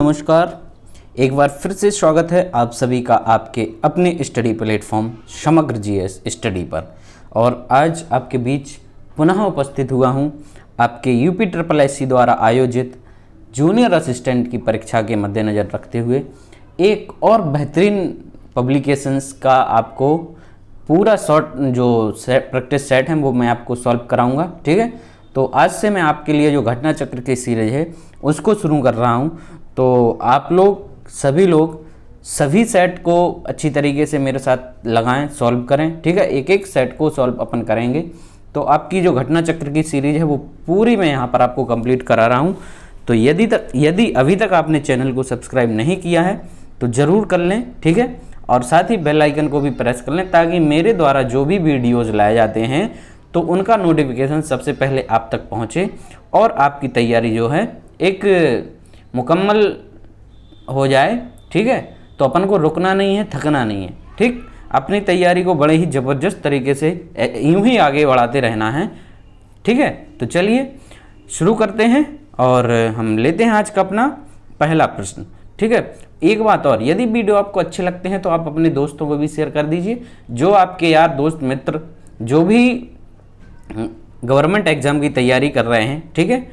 नमस्कार। एक बार फिर से स्वागत है आप सभी का आपके अपने स्टडी प्लेटफॉर्म समग्र जीएस स्टडी पर। और आज आपके बीच पुनः उपस्थित हुआ हूं आपके यूपी SSSC द्वारा आयोजित जूनियर असिस्टेंट की परीक्षा के मद्देनज़र रखते हुए एक और बेहतरीन पब्लिकेशंस का आपको पूरा शॉर्ट जो प्रैक्टिस सेट है वो मैं आपको सॉल्व कराऊंगा। ठीक है, तो आज से मैं आपके लिए जो घटना चक्र की सीरीज है उसको शुरू कर रहा हूं। तो आप लोग सभी सेट को अच्छी तरीके से मेरे साथ लगाएं, सॉल्व करें। ठीक है, एक एक सेट को सॉल्व अपन करेंगे। तो आपकी जो घटना चक्र की सीरीज है वो पूरी मैं यहाँ पर आपको कंप्लीट करा रहा हूँ। तो यदि अभी तक आपने चैनल को सब्सक्राइब नहीं किया है तो ज़रूर कर लें। ठीक है, और साथ ही बेल आइकन को भी प्रेस कर लें ताकि मेरे द्वारा जो भी वीडियोज़ लाए जाते हैं तो उनका नोटिफिकेशन सबसे पहले आप तक पहुंचे और आपकी तैयारी जो है एक मुकम्मल हो जाए। ठीक है, तो अपन को रुकना नहीं है, थकना नहीं है। ठीक, अपनी तैयारी को बड़े ही ज़बरदस्त तरीके से यूं ही आगे बढ़ाते रहना है। ठीक है, तो चलिए शुरू करते हैं और हम लेते हैं आज का अपना पहला प्रश्न। ठीक है, एक बात और, यदि वीडियो आपको अच्छे लगते हैं तो आप अपने दोस्तों को भी शेयर कर दीजिए। जो आपके यार दोस्त मित्र जो भी गवर्नमेंट एग्जाम की तैयारी कर रहे हैं, ठीक है,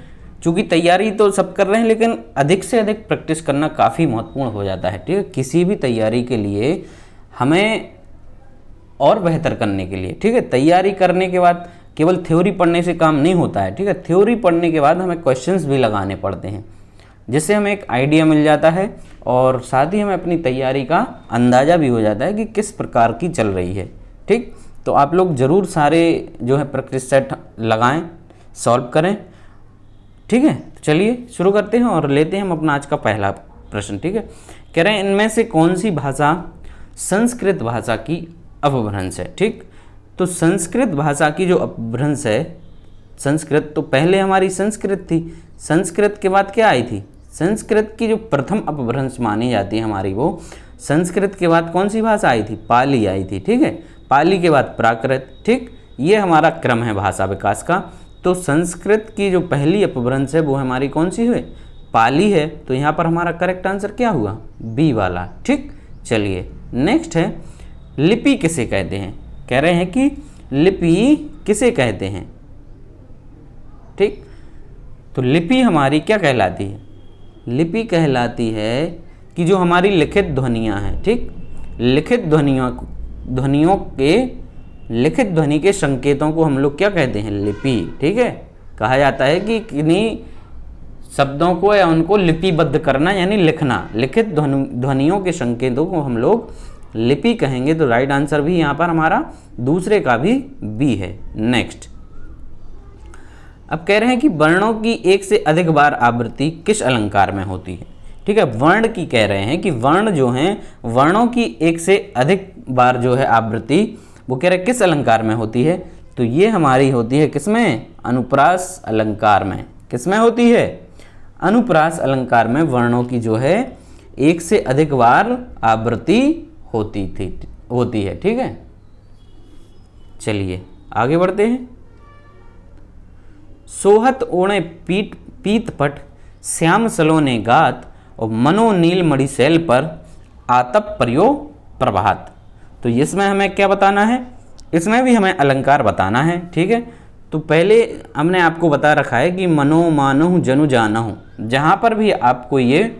चूँकि तैयारी तो सब कर रहे हैं लेकिन अधिक से अधिक प्रैक्टिस करना काफ़ी महत्वपूर्ण हो जाता है। ठीक है, किसी भी तैयारी के लिए हमें और बेहतर करने के लिए, ठीक है, तैयारी करने के बाद केवल थ्योरी पढ़ने से काम नहीं होता है। ठीक है, थ्योरी पढ़ने के बाद हमें क्वेश्चंस भी लगाने पड़ते हैं जिससे हमें एक आइडिया मिल जाता है और साथ ही हमें अपनी तैयारी का अंदाज़ा भी हो जाता है कि किस प्रकार की चल रही है। ठीक, तो आप लोग ज़रूर सारे जो है प्रैक्टिस सेट लगाएं, सॉल्व करें। ठीक है, तो चलिए शुरू करते हैं और लेते हैं हम अपना आज का पहला प्रश्न। ठीक है, कह रहे हैं इनमें से कौन सी भाषा संस्कृत भाषा की अपभ्रंश है। ठीक, तो संस्कृत भाषा की जो अपभ्रंश है, संस्कृत तो पहले हमारी संस्कृत थी, संस्कृत के बाद क्या आई थी, संस्कृत की जो प्रथम अपभ्रंश मानी जाती है हमारी, वो संस्कृत के बाद कौन सी भाषा आई थी, पाली आई थी। ठीक है, पाली के बाद प्राकृत। ठीक, ये हमारा क्रम है भाषा विकास का। तो संस्कृत की जो पहली अपभ्रंश है वो हमारी कौन सी हुई, पाली है। तो यहाँ पर हमारा करेक्ट आंसर क्या हुआ, बी वाला। ठीक, चलिए नेक्स्ट है, लिपि किसे कहते हैं। कह रहे हैं कि लिपि किसे कहते हैं। ठीक, तो लिपि हमारी क्या कहलाती है, लिपि कहलाती है कि जो हमारी लिखित ध्वनियाँ हैं। ठीक, लिखित लिखित ध्वनि के संकेतों को हम लोग क्या कहते हैं, लिपि। ठीक है, कहा जाता है कि किन्हीं शब्दों को या उनको लिपिबद्ध करना यानी लिखना, लिखित ध्वनियों के संकेतों को हम लोग लिपि कहेंगे। तो राइट आंसर भी यहाँ पर हमारा दूसरे का भी बी है। नेक्स्ट, अब कह रहे हैं कि वर्णों की एक से अधिक बार आवृत्ति किस अलंकार में होती है। ठीक है, वर्ण की कह रहे हैं कि वर्ण जो हैं, वर्णों की एक से अधिक बार जो है आवृत्ति वो कह रहे हैं किस अलंकार में होती है। तो ये हमारी होती है किसमें, अनुप्रास अलंकार में। किसमें होती है, अनुप्रास अलंकार में वर्णों की जो है एक से अधिक बार आवृत्ति होती है। ठीक है, चलिए आगे बढ़ते हैं। सोहत ओणे पीत पट श्याम सलोने गात और मनो नील मणिशैल पर आतप पर्यो प्रभात। तो इसमें हमें क्या बताना है, इसमें भी हमें अलंकार बताना है। ठीक है, तो पहले हमने आपको बता रखा है कि मनो मानहु जनु जानहु, जहाँ पर भी आपको ये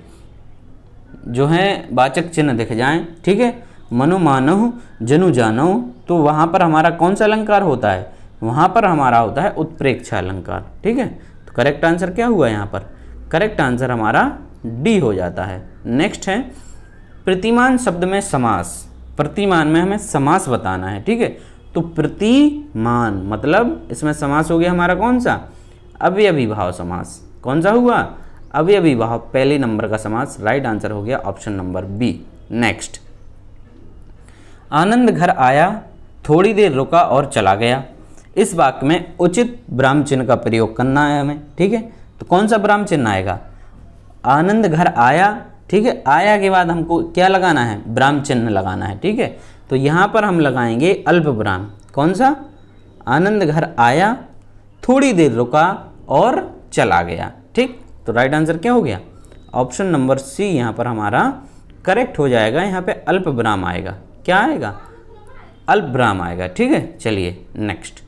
जो है वाचक चिन्ह दिख जाएं, ठीक है, मनो मानहु जनु जानहु, तो वहाँ पर हमारा कौन सा अलंकार होता है, वहाँ पर हमारा होता है उत्प्रेक्षा अलंकार। ठीक है, तो करेक्ट आंसर क्या हुआ यहाँ पर, करेक्ट आंसर हमारा डी हो जाता है। नेक्स्ट है, प्रतिमान शब्द में समास। प्रतिमान में हमें समास बताना है। ठीक है, तो प्रतिमान मतलब इसमें समास हो गया हमारा कौन सा, अव्ययीभाव समास। कौन सा हुआ, अव्ययीभाव, पहले नंबर का समास। राइट आंसर हो गया ऑप्शन नंबर बी। नेक्स्ट, आनंद घर आया, थोड़ी देर रुका और चला गया। इस वाक्य में उचित विराम चिन्ह का प्रयोग करना है हमें। ठीक है, तो कौन सा विराम चिन्ह आएगा, आनंद घर आया। ठीक है, आया के बाद हमको क्या लगाना है, विराम चिन्ह लगाना है। ठीक है, तो यहाँ पर हम लगाएंगे अल्प विराम। कौन सा, आनंद घर आया, थोड़ी देर रुका और चला गया। ठीक, तो राइट आंसर क्या हो गया, ऑप्शन नंबर सी यहाँ पर हमारा करेक्ट हो जाएगा। यहाँ पे अल्प विराम आएगा। क्या आएगा? अल्प विराम आएगा। ठीक है, चलिए नेक्स्ट।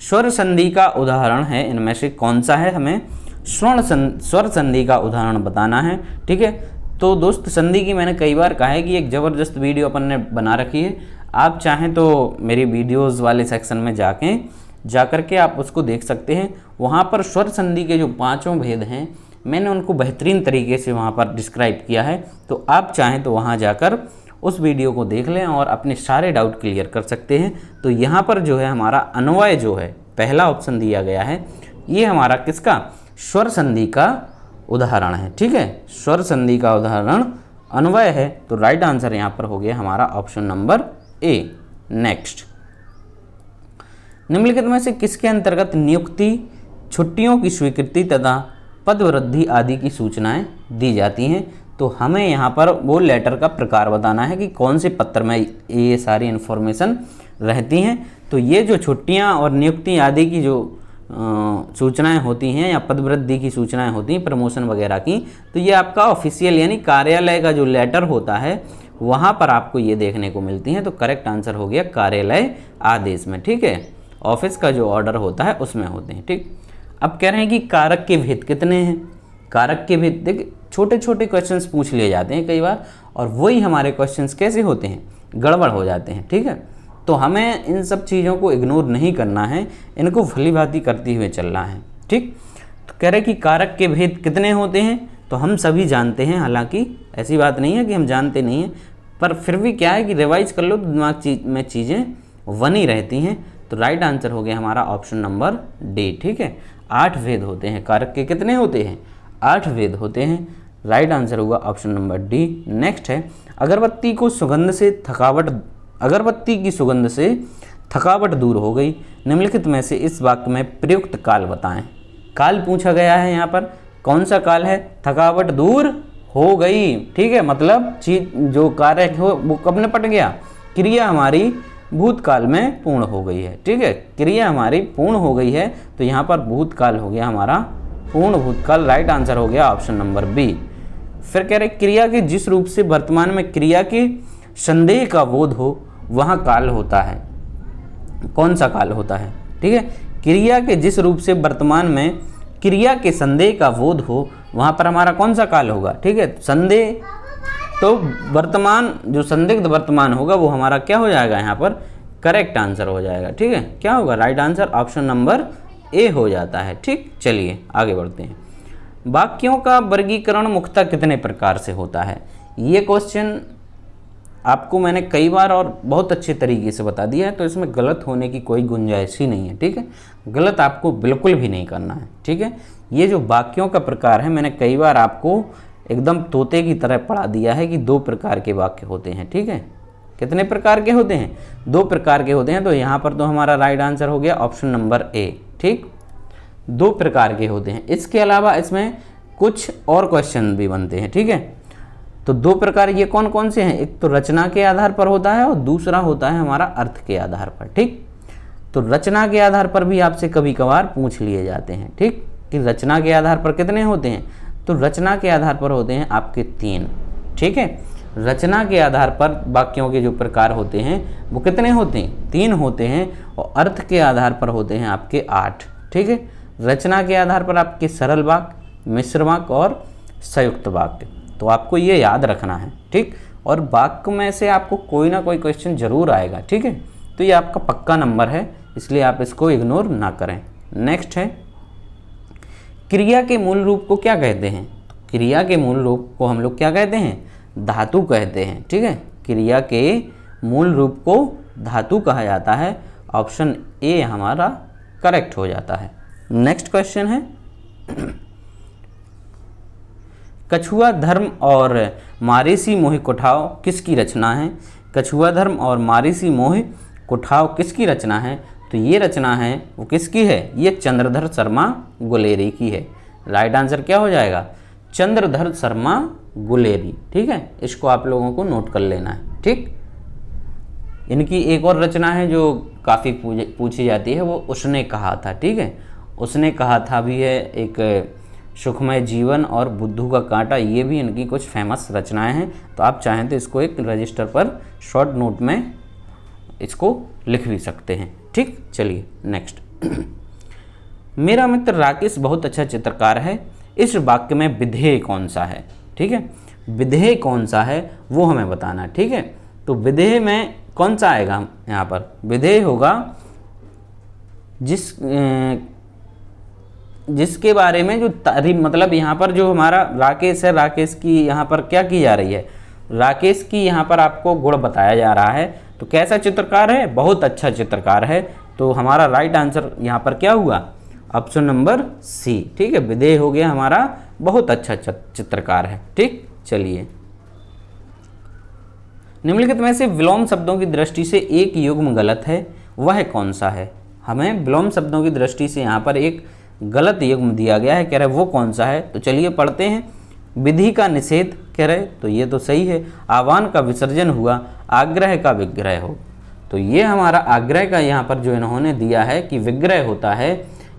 स्वर संधि का उदाहरण है इनमें से कौन सा है? हमें स्वर संधि का उदाहरण बताना है। ठीक है, तो दोस्त संधि की मैंने कई बार कहा है कि एक ज़बरदस्त वीडियो अपन ने बना रखी है। आप चाहें तो मेरी वीडियोस वाले सेक्शन में जाकर के आप उसको देख सकते हैं। वहाँ पर स्वर संधि के जो 5 भेद हैं मैंने उनको बेहतरीन तरीके से वहाँ पर डिस्क्राइब किया है। तो आप चाहें तो वहाँ जाकर उस वीडियो को देख लें और अपने सारे डाउट क्लियर कर सकते हैं। तो यहाँ पर जो है हमारा अन्वय जो है पहला ऑप्शन दिया गया है, ये हमारा किसका? स्वर संधि का उदाहरण है। ठीक है, स्वर संधि का उदाहरण अन्वय है। तो राइट आंसर यहाँ पर हो गया हमारा ऑप्शन नंबर ए। नेक्स्ट, निम्नलिखित में से किसके अंतर्गत नियुक्ति, छुट्टियों की स्वीकृति तथा पदवृद्धि आदि की सूचनाएं दी जाती हैं? तो हमें यहाँ पर वो लेटर का प्रकार बताना है कि कौन से पत्र में ये सारी इन्फॉर्मेशन रहती हैं। तो ये जो छुट्टियाँ और नियुक्ति आदि की जो सूचनाएं होती हैं या पदवृद्धि की सूचनाएं होती हैं, प्रमोशन वगैरह की, तो ये आपका ऑफिशियल यानी कार्यालय का जो लेटर होता है वहाँ पर आपको ये देखने को मिलती हैं। तो करेक्ट आंसर हो गया कार्यालय आदेश में। ठीक है, ऑफिस का जो ऑर्डर होता है उसमें होते हैं। ठीक, अब कह रहे हैं कि कारक के भेद कितने हैं? कारक के भेद देखिए, छोटे छोटे क्वेश्चंस पूछ लिए जाते हैं कई बार, और वही हमारे क्वेश्चंस कैसे होते हैं? गड़बड़ हो जाते हैं। ठीक है, तो हमें इन सब चीज़ों को इग्नोर नहीं करना है, इनको भली भांति करते हुए चलना है। ठीक, तो कह रहे कि कारक के भेद कितने होते हैं? तो हम सभी जानते हैं, हालांकि ऐसी बात नहीं है कि हम जानते नहीं हैं, पर फिर भी क्या है कि रिवाइज कर लो तो दिमाग में चीज़ें बनी रहती हैं। तो राइट आंसर हो गया हमारा ऑप्शन नंबर डी। ठीक है, 8 भेद होते हैं। कारक के कितने होते हैं? 8 भेद होते हैं। राइट आंसर होगा ऑप्शन नंबर डी। नेक्स्ट है, अगरबत्ती की सुगंध से थकावट दूर हो गई। निम्नलिखित में से इस वाक्य में प्रयुक्त काल बताएं। काल पूछा गया है यहाँ पर, कौन सा काल है? थकावट दूर हो गई। ठीक है, मतलब चीज जो कार्य हो वो कब निपट गया? क्रिया हमारी भूतकाल में पूर्ण हो गई है। ठीक है, क्रिया हमारी पूर्ण हो गई है, तो यहाँ पर भूतकाल हो गया हमारा पूर्ण भूतकाल। राइट आंसर हो गया ऑप्शन नंबर बी। फिर कह रहे क्रिया के जिस रूप से वर्तमान में क्रिया के संदेह का बोध हो वहाँ काल होता है। कौन सा काल होता है? ठीक है, क्रिया के जिस रूप से वर्तमान में क्रिया के संदेह का बोध हो वहाँ पर हमारा कौन सा काल होगा? ठीक है, संदेह, तो वर्तमान जो संदिग्ध वर्तमान होगा वो हमारा क्या हो जाएगा? यहाँ पर करेक्ट आंसर हो जाएगा। ठीक है, क्या होगा? Right answer option number A हो जाता है। ठीक, चलिए आगे बढ़ते हैं। वाक्यों का वर्गीकरण मुख्यतः कितने प्रकार से होता है? ये क्वेश्चन आपको मैंने कई बार और बहुत अच्छे तरीके से बता दिया है, तो इसमें गलत होने की कोई गुंजाइश ही नहीं है। ठीक है, गलत आपको बिल्कुल भी नहीं करना है। ठीक है, ये जो वाक्यों का प्रकार है मैंने कई बार आपको एकदम तोते की तरह पढ़ा दिया है कि 2 प्रकार के वाक्य होते हैं। ठीक है, कितने प्रकार के होते हैं? 2 प्रकार के होते हैं। तो यहाँ पर तो हमारा राइट आंसर हो गया ऑप्शन नंबर ए। ठीक, 2 प्रकार के होते हैं। इसके अलावा इसमें कुछ और क्वेश्चन भी बनते हैं। ठीक है, तो 2 प्रकार ये कौन कौन से हैं? एक तो रचना के आधार पर होता है और दूसरा होता है हमारा अर्थ के आधार पर। ठीक, तो रचना के आधार पर भी आपसे कभी कभार पूछ लिए जाते हैं। ठीक, कि रचना के आधार पर कितने होते हैं? तो रचना के आधार पर होते हैं आपके 3। ठीक है, रचना के आधार पर वाक्यों के जो प्रकार होते हैं वो कितने होते हैं? 3 होते हैं। और अर्थ के आधार पर होते हैं आपके 8। ठीक है, रचना के आधार पर आपके सरल वाक्य, मिश्र वाक्य और संयुक्त वाक्य। तो आपको ये याद रखना है। ठीक, और वाक्य में से आपको कोई ना कोई क्वेश्चन जरूर आएगा। ठीक है, तो ये आपका पक्का नंबर है, इसलिए आप इसको इग्नोर ना करें। नेक्स्ट है, क्रिया के मूल रूप को क्या कहते हैं? क्रिया के मूल रूप को हम लोग क्या कहते हैं? धातु कहते हैं। ठीक है, क्रिया के मूल रूप को धातु कहा जाता है। ऑप्शन ए हमारा करेक्ट हो जाता है। नेक्स्ट क्वेश्चन है, कछुआ धर्म और मारीसी मोहि कुठाव किसकी रचना है? कछुआ धर्म और मारीसी मोहि कुठाव किसकी रचना है? तो ये रचना है वो किसकी है? ये चंद्रधर शर्मा गुलेरी की है। राइट आंसर क्या हो जाएगा? चंद्रधर शर्मा गुलेरी। ठीक है, इसको आप लोगों को नोट कर लेना है। ठीक, इनकी एक और रचना है जो काफ़ी पूछी जाती है, वो उसने कहा था। ठीक है, उसने कहा था भी है, एक सुखमय जीवन और बुद्धू का कांटा, ये भी इनकी कुछ फेमस रचनाएं हैं। तो आप चाहें तो इसको एक रजिस्टर पर शॉर्ट नोट में इसको लिख भी सकते हैं। ठीक, चलिए नेक्स्ट। मेरा मित्र राकेश बहुत अच्छा चित्रकार है, इस वाक्य में विधेय कौन सा है? ठीक है, विधेय कौन सा है वो हमें बताना है। ठीक है, तो विधेय में कौन सा आएगा यहाँ पर? विधेय होगा जिसके बारे में जो तारीफ, मतलब यहाँ पर जो हमारा राकेश है, राकेश की यहाँ पर क्या की जा रही है? राकेश की यहाँ पर आपको गुण बताया जा रहा है। तो कैसा चित्रकार है? बहुत अच्छा चित्रकार है। तो हमारा राइट आंसर यहाँ पर क्या हुआ? Option number C. ठीक है, विधेय हो गया हमारा बहुत अच्छा चित्रकार है। ठीक, चलिए। निम्नलिखित में से विलोम शब्दों की दृष्टि से एक युग्म गलत है, वह कौन सा है? हमें विलोम शब्दों की दृष्टि से यहाँ पर एक गलत युग्म दिया गया है, कह रहे वो कौन सा है? तो चलिए पढ़ते हैं। विधि का निषेध कह रहे, तो ये तो सही है। आह्वान का विसर्जन हुआ, आग्रह का विग्रह हो। तो ये हमारा आग्रह का यहाँ पर जो इन्होंने दिया है कि विग्रह होता है,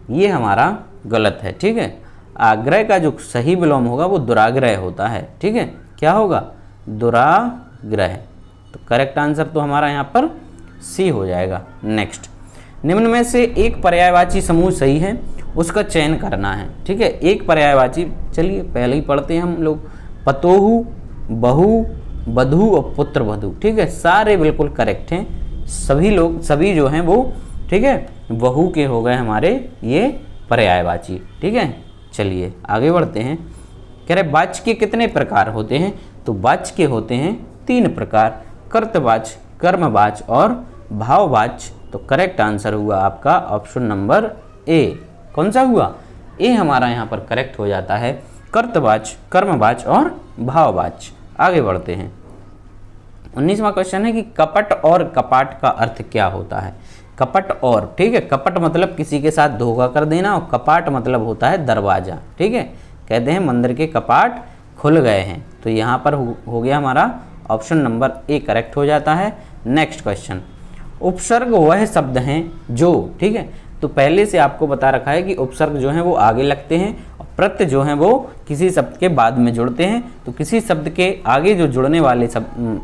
ये हमारा गलत है। ठीक है, आग्रह का जो सही विलोम होगा वो दुराग्रह होता है। ठीक है, क्या होगा? दुराग्रह। तो करेक्ट आंसर तो हमारा यहाँ पर सी हो जाएगा। नेक्स्ट, निम्न में से एक पर्यायवाची समूह सही है, उसका चयन करना है। ठीक है, एक पर्यायवाची, चलिए पहले ही पढ़ते हैं हम लोग। पतोहू, बहू, बधू और पुत्र वधू। ठीक है, सारे बिल्कुल करेक्ट हैं। सभी लोग, सभी जो हैं वो, ठीक है, बहू के हो गए हमारे ये पर्यायवाची। ठीक है, चलिए आगे बढ़ते हैं। कह रहे वाच्य के कितने प्रकार होते हैं? तो वाच्य के होते हैं 3 प्रकार, कर्तवाच्य, कर्मवाच्य और भाववाच्य। तो करेक्ट आंसर हुआ आपका ऑप्शन नंबर ए। कौन सा हुआ? ए हमारा यहाँ पर करेक्ट हो जाता है। कर्तवाच्य, कर्मवाच्य और भाववाच्य। आगे बढ़ते हैं। 19वां क्वेश्चन है कि कपट और कपाट का अर्थ क्या होता है? कपट और, ठीक है, कपट मतलब किसी के साथ धोखा कर देना और कपाट मतलब होता है दरवाजा। ठीक है, कहते हैं मंदिर के कपाट खुल गए हैं। तो यहाँ पर हो गया हमारा ऑप्शन नंबर ए करेक्ट हो जाता है। नेक्स्ट क्वेश्चन, उपसर्ग वह शब्द हैं जो, ठीक है, तो पहले से आपको बता रखा है कि उपसर्ग जो हैं वो आगे लगते हैं और प्रत्यय जो हैं वो किसी शब्द के बाद में जुड़ते हैं। तो किसी शब्द के आगे जो जुड़ने वाले शब्द,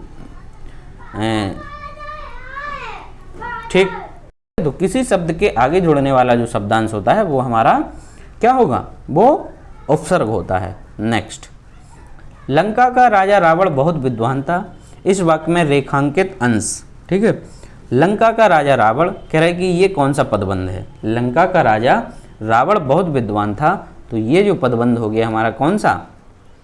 ठीक, तो किसी शब्द के आगे जुड़ने वाला जो शब्दांश होता है वो हमारा क्या होगा? वो उपसर्ग होता है। नेक्स्ट, लंका का राजा रावण बहुत विद्वान था, इस वाक्य में रेखांकित अंश। ठीक है, लंका का राजा रावण, कह रहे कि ये कौन सा पदबंध है? लंका का राजा रावण बहुत विद्वान था, तो ये जो पदबंध हो गया हमारा कौन सा?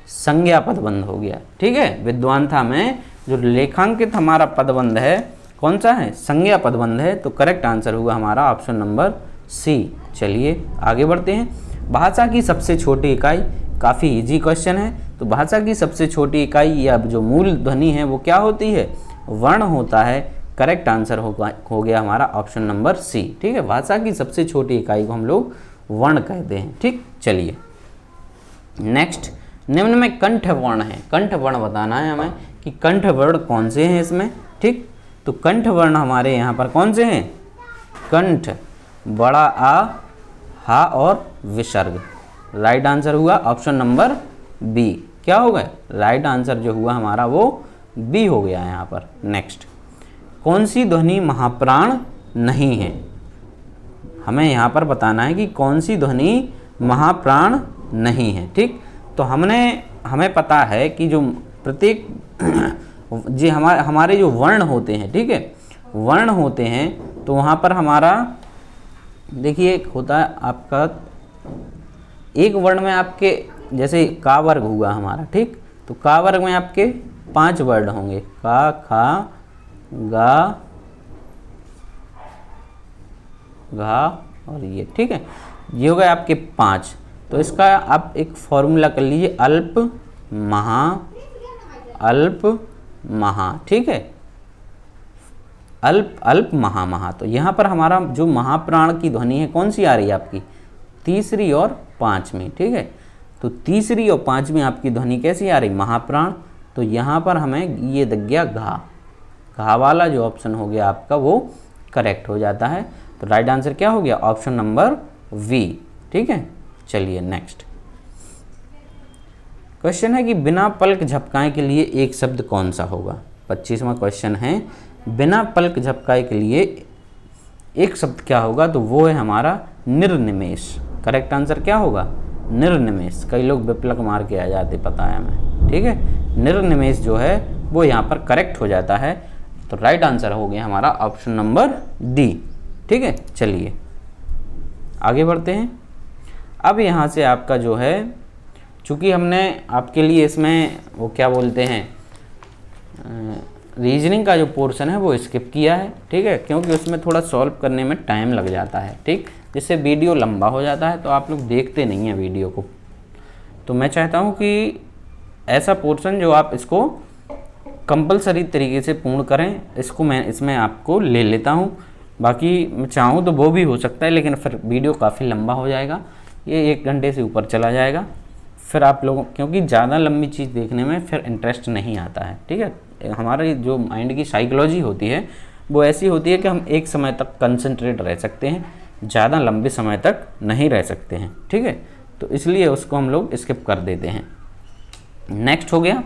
संज्ञा पदबंध हो गया। ठीक है, विद्वान था में जो लेखांकित हमारा पदबंध है कौन सा है? संज्ञा पदबंध है। तो करेक्ट आंसर हुआ हमारा ऑप्शन नंबर सी। चलिए आगे बढ़ते हैं। भाषा की सबसे छोटी इकाई, काफ़ी इजी क्वेश्चन है। तो भाषा की सबसे छोटी इकाई या जो मूल ध्वनि है वो क्या होती है? वर्ण होता है। करेक्ट आंसर हो गया हमारा ऑप्शन नंबर सी। ठीक है, भाषा की सबसे छोटी इकाई को हम लोग वर्ण कहते हैं। ठीक, चलिए नेक्स्ट, निम्न में कंठ वर्ण है। कंठ वर्ण बताना है हमें कि कंठ वर्ण कौन से हैं इसमें। ठीक, तो कंठ वर्ण हमारे यहाँ पर कौन से हैं? कंठ, बड़ा आ, हा और विसर्ग। राइट आंसर हुआ ऑप्शन नंबर बी। क्या हो गया? राइट आंसर जो हुआ हमारा वो बी हो गया यहाँ पर। नेक्स्ट, कौन सी ध्वनि महाप्राण नहीं है? हमें यहाँ पर बताना है कि कौन सी ध्वनि महाप्राण नहीं है। ठीक, तो हमें पता है कि जो प्रत्येक जी हमारे जो वर्ण होते हैं, ठीक है, वर्ण होते हैं, तो वहाँ पर हमारा देखिए होता है आपका एक वर्ण में आपके जैसे का वर्ग हुआ हमारा। ठीक, तो का वर्ग में आपके 5 वर्ड होंगे, का, खा, गा, घा और ये। ठीक है, ये हो गए आपके 5। तो इसका आप एक फॉर्मूला कर लीजिए, अल्प महा, अल्प महा। ठीक है, अल्प अल्प महा महा। तो यहाँ पर हमारा जो महाप्राण की ध्वनि है कौन सी आ रही है आपकी? तीसरी और पांचवी। ठीक है, तो तीसरी और पांचवी आपकी ध्वनि कैसी आ रही? महाप्राण। तो यहाँ पर हमें ये दिख गया घा, घा वाला जो ऑप्शन हो गया आपका वो करेक्ट हो जाता है। तो राइट आंसर क्या हो गया? Option number B. ठीक है, चलिए नेक्स्ट। क्वेश्चन है कि बिना पलक झपकाए के लिए एक शब्द कौन सा होगा। 25वां क्वेश्चन है, बिना पलक झपकाए के लिए एक शब्द क्या होगा, तो वो है हमारा निर्निमेष। करेक्ट आंसर क्या होगा, निर्निमेष। कई लोग विपलक मार के आ जाते, पता है हमें, ठीक है। निर्निमेष जो है वो यहाँ पर करेक्ट हो जाता है, तो राइट आंसर हो गया हमारा ऑप्शन नंबर डी, ठीक है। चलिए आगे बढ़ते हैं। अब यहाँ से आपका जो है, चूँकि हमने आपके लिए इसमें वो क्या बोलते हैं, रीजनिंग का जो पोर्शन है वो स्किप किया है, ठीक है, क्योंकि उसमें थोड़ा सॉल्व करने में टाइम लग जाता है, ठीक, जिससे वीडियो लंबा हो जाता है, तो आप लोग देखते नहीं हैं वीडियो को। तो मैं चाहता हूँ कि ऐसा पोर्शन जो आप इसको कंपलसरी तरीके से पूर्ण करें, इसको मैं इसमें आपको ले लेता हूँ। बाकी मैं चाहूँ तो वो भी हो सकता है, लेकिन फिर वीडियो काफ़ी लंबा हो जाएगा, ये 1 घंटे से ऊपर चला जाएगा। फिर आप लोगों, क्योंकि ज़्यादा लंबी चीज़ देखने में फिर इंटरेस्ट नहीं आता है, ठीक है। हमारी जो माइंड की साइकोलॉजी होती है वो ऐसी होती है कि हम एक समय तक कंसंट्रेट रह सकते हैं, ज़्यादा लंबे समय तक नहीं रह सकते हैं, ठीक है। तो इसलिए उसको हम लोग स्किप कर देते हैं। नेक्स्ट हो गया,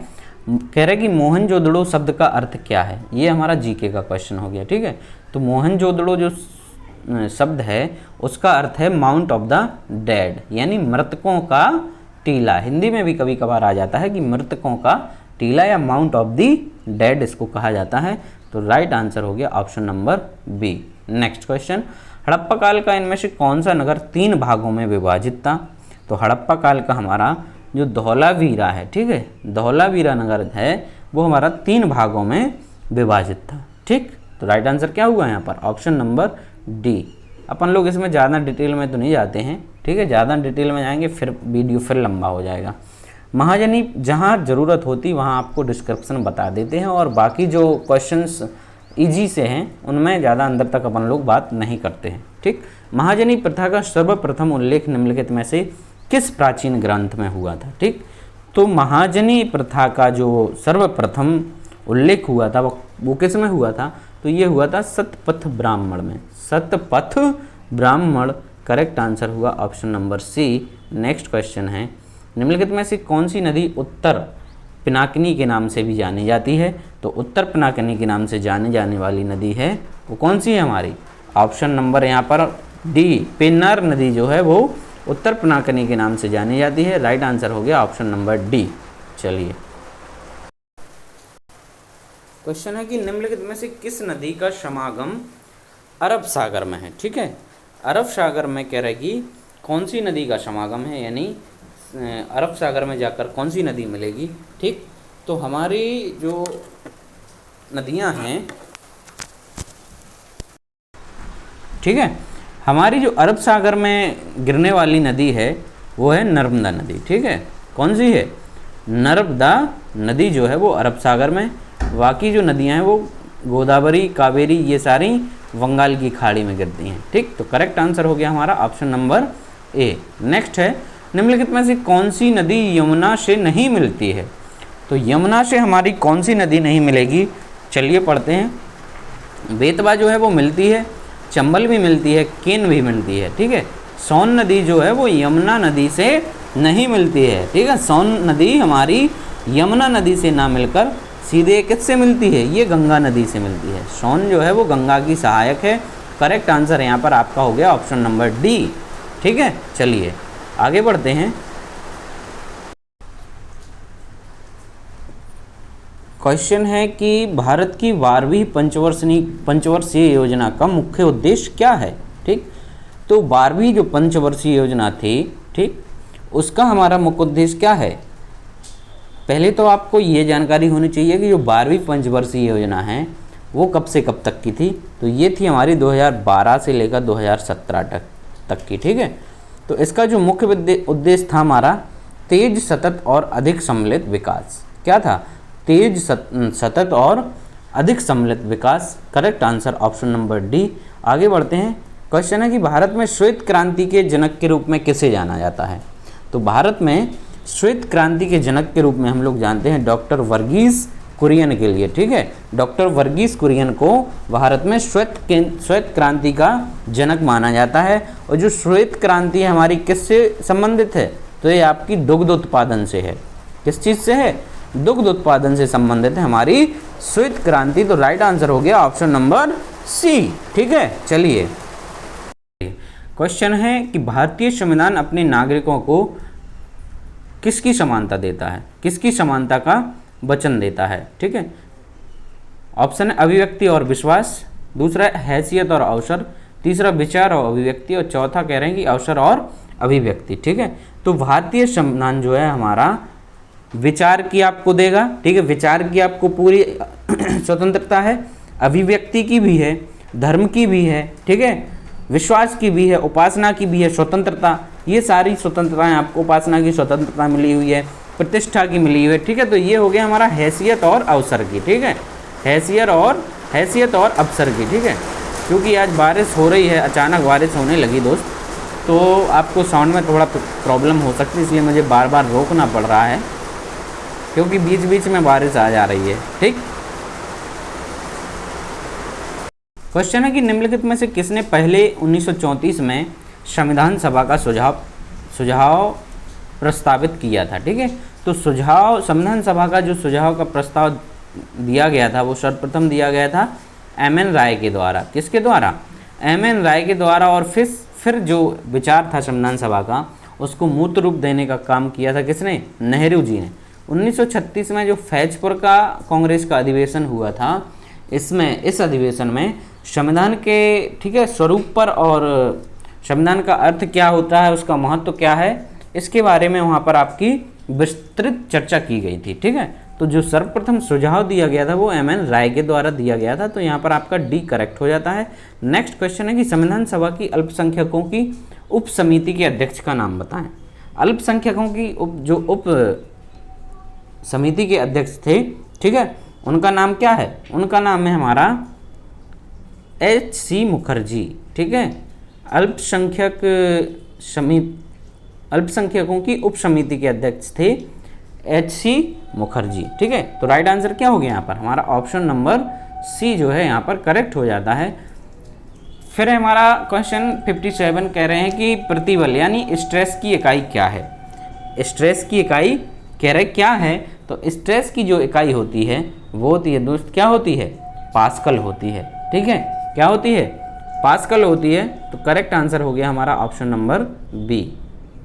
कह रहे कि मोहनजोदड़ो शब्द का अर्थ क्या है। ये हमारा जीके का क्वेश्चन हो गया, ठीक है। तो मोहनजोदड़ो जो शब्द है उसका अर्थ है माउंट ऑफ द डेड, यानी मृतकों का टीला। हिंदी में भी कभी कभार आ जाता है कि मृतकों का टीला या माउंट ऑफ दी डेड इसको कहा जाता है। तो राइट आंसर हो गया option number B. Next question, Harappa काल का इनमें से कौन सा नगर 3 भागों में विभाजित था। तो हड़प्पा काल का हमारा जो धौलावीरा है, ठीक है, धौलावीरा नगर है वो हमारा 3 भागों में विभाजित था, ठीक। तो राइट आंसर क्या हुआ यहाँ पर, ऑप्शन नंबर डी। अपन लोग इसमें ज़्यादा डिटेल में तो नहीं जाते हैं, ठीक है, ज़्यादा डिटेल में जाएंगे फिर वीडियो फिर लंबा हो जाएगा। महाजनी जहाँ ज़रूरत होती वहाँ आपको डिस्क्रिप्शन बता देते हैं, और बाकी जो क्वेश्चंस इजी से हैं उनमें ज़्यादा अंदर तक अपन लोग बात नहीं करते हैं, ठीक। महाजनी प्रथा का सर्वप्रथम उल्लेख निम्नलिखित में से किस प्राचीन ग्रंथ में हुआ था, ठीक। तो महाजनी प्रथा का जो सर्वप्रथम उल्लेख हुआ था वो किस में हुआ था, तो ये हुआ था शतपथ ब्राह्मण में। शतपथ ब्राह्मण करेक्ट आंसर हुआ option number C. Next question है, निम्नलिखित में से कौन सी नदी उत्तर पिनाकिनी के नाम से भी जानी जाती है। तो उत्तर पिनाकिनी के नाम से जानी जाने वाली नदी है वो कौन सी है हमारी, ऑप्शन नंबर यहाँ पर डी, पेन्नार नदी जो है वो उत्तर पिनाकिनी के नाम से जानी जाती है। राइट आंसर हो गया ऑप्शन नंबर डी। चलिए क्वेश्चन है कि निम्नलिखित में से किस नदी का समागम अरब सागर में है, ठीक है। अरब सागर में कह रहे कि कौन सी नदी का समागम है, यानी अरब सागर में जाकर कौन सी नदी मिलेगी, ठीक। तो हमारी जो नदियां हैं, ठीक है, हमारी जो अरब सागर में गिरने वाली नदी है वो है नर्मदा नदी, ठीक है। कौन सी है, नर्मदा नदी जो है वो अरब सागर में। बाकी जो नदियां हैं वो गोदावरी, कावेरी, ये सारी बंगाल की खाड़ी में गिरती हैं, ठीक। तो करेक्ट आंसर हो गया हमारा ऑप्शन नंबर ए। नेक्स्ट है, निम्नलिखित में से कौन सी नदी यमुना से नहीं मिलती है। तो यमुना से हमारी कौन सी नदी नहीं मिलेगी, चलिए पढ़ते हैं। बेतवा जो है वो मिलती है, चंबल भी मिलती है, केन भी मिलती है, ठीक है। सोन नदी जो है वो यमुना नदी से नहीं मिलती है, ठीक है। सोन नदी हमारी यमुना नदी से ना मिलकर सीधे किससे मिलती है, ये गंगा नदी से मिलती है। सोन जो है वो गंगा की सहायक है। करेक्ट आंसर यहाँ पर आपका हो गया ऑप्शन नंबर डी, ठीक है। चलिए आगे बढ़ते हैं। क्वेश्चन है कि भारत की 12वीं पंचवर्षीय योजना का मुख्य उद्देश्य क्या है, ठीक। तो 12वीं जो पंचवर्षीय योजना थी, ठीक, उसका हमारा मुख्य उद्देश्य क्या है। पहले तो आपको ये जानकारी होनी चाहिए कि जो 12वीं पंचवर्षीय योजना है वो कब से कब तक की थी। तो ये थी हमारी 2012 से लेकर 2017 तक की, ठीक है। तो इसका जो मुख्य उद्देश्य था हमारा तेज, सतत और अधिक सम्मिलित विकास। क्या था, तेज, सतत और अधिक सम्मिलित विकास। Correct answer option number D. आगे बढ़ते हैं। क्वेश्चन है कि भारत में श्वेत क्रांति के जनक के रूप में किसे जाना जाता है। तो भारत में श्वेत क्रांति के जनक के रूप में हम लोग जानते हैं डॉक्टर वर्गीस कुरियन के लिए, ठीक है। डॉक्टर वर्गीस कुरियन को भारत में श्वेत क्रांति का जनक माना जाता है। और जो श्वेत क्रांति है हमारी किससे संबंधित है, तो ये आपकी दुग्ध उत्पादन से है, किस चीज़ से है? दुग्ध उत्पादन से संबंधित है हमारी श्वेत क्रांति। तो राइट आंसर हो गया ऑप्शन नंबर सी। ठीक है, चलिए क्वेश्चन है कि भारतीय संविधान अपने नागरिकों को किसकी समानता देता है, किसकी समानता का वचन देता है? ठीक है, ऑप्शन है अभिव्यक्ति और विश्वास, दूसरा है हैसियत और अवसर, तीसरा विचार और अभिव्यक्ति, और चौथा कह रहे हैं कि अवसर और अभिव्यक्ति। ठीक है, तो भारतीय संविधान जो है हमारा विचार की आपको देगा। ठीक है, विचार की आपको पूरी स्वतंत्रता है, अभिव्यक्ति की भी है, धर्म की भी है, ठीक है, विश्वास की भी है, उपासना की भी है स्वतंत्रता। ये सारी स्वतंत्रताएं आपको, उपासना की स्वतंत्रता मिली हुई है, प्रतिष्ठा की मिली हुई है। ठीक है, तो ये हो गया हमारा हैसियत और अवसर की। ठीक है, हैसियत और अवसर की। ठीक है, क्योंकि आज बारिश हो रही है, अचानक बारिश होने लगी दोस्त, तो आपको साउंड में थोड़ा प्रॉब्लम हो सकती है, इसलिए मुझे बार बार रोकना पड़ रहा है क्योंकि बीच बीच में बारिश आ जा रही है। ठीक, क्वेश्चन है कि निम्नलिखित में से किसने पहले 1934 में संविधान सभा का सुझाव प्रस्तावित किया था? ठीक है, तो संविधान सभा का जो सुझाव का प्रस्ताव दिया गया था वो सर्वप्रथम दिया गया था एम.एन. राय के द्वारा। किसके द्वारा? एम.एन. राय के द्वारा। और फिर जो विचार था संविधान सभा का, उसको मूर्त रूप देने का काम किया था किसने? नेहरू जी ने। 1936 में जो फैजपुर का कांग्रेस का अधिवेशन हुआ था, इस अधिवेशन में संविधान के, ठीक है, स्वरूप पर और संविधान का अर्थ क्या होता है, उसका महत्व क्या है, इसके बारे में वहाँ पर आपकी विस्तृत चर्चा की गई थी। ठीक है, तो जो सर्वप्रथम सुझाव दिया गया था वो एम.एन. राय के द्वारा दिया गया था, तो यहाँ पर आपका डी करेक्ट हो जाता है। नेक्स्ट क्वेश्चन है कि संविधान सभा की अल्पसंख्यकों की उप समिति के अध्यक्ष का नाम बताएं। अल्पसंख्यकों की उप समिति के अध्यक्ष थे, ठीक है, उनका नाम क्या है? उनका नाम है हमारा H.C. मुखर्जी। ठीक है, अल्पसंख्यकों की उप समिति के अध्यक्ष थे H.C. मुखर्जी। ठीक है, तो राइट आंसर क्या हो गया यहाँ पर? हमारा ऑप्शन नंबर सी जो है यहाँ पर करेक्ट हो जाता है। फिर हमारा क्वेश्चन 57 कह रहे हैं कि प्रतिबल यानी स्ट्रेस की इकाई क्या है? स्ट्रेस की इकाई कह रहे क्या है? तो स्ट्रेस की जो इकाई होती है वो होती है दोस्त, क्या होती है? पास्कल होती है। ठीक है, क्या होती है? पास्कल होती है। तो करेक्ट आंसर हो गया हमारा ऑप्शन नंबर बी।